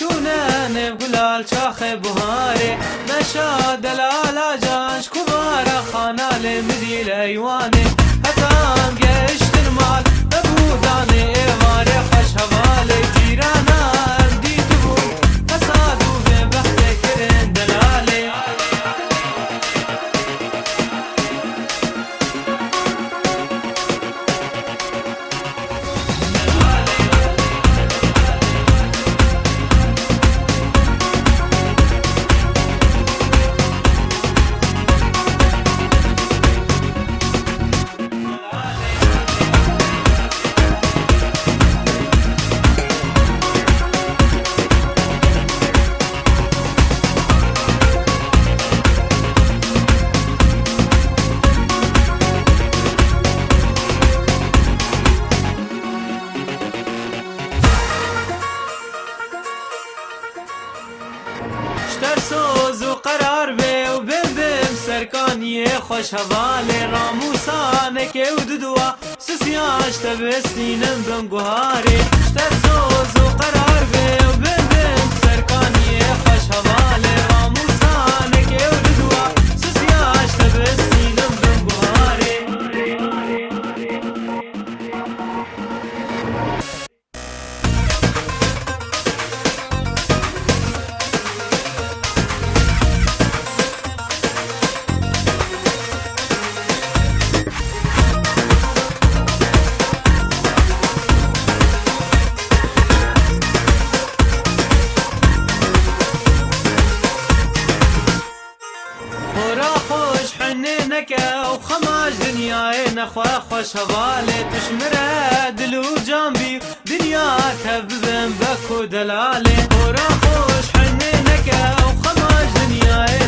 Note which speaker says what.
Speaker 1: چونن بگلال چاخ بهاره نشا دلالا جانش کمارا خانال مدیل ایوانه هتام گشتر مال ببودانه ایواره خوش حواله جیرانا دیت بود فسادو به بخت کرن دلاله سوز و قرار به و بم سرکانی خوش حواله راموسانه که و ددوا سسیاش تبستینم بنگوهاره شتر سوز و قرار به و بم سرکانی خوش حواله راموسانه که و ددوا سسیاش تبستینم بنگوهاره و خماش دنیای نخوا خوش حواله تشمره دلو جنبی دنیا تببن بکو دلاله ورا خوش حنه نکه و خماش دنیای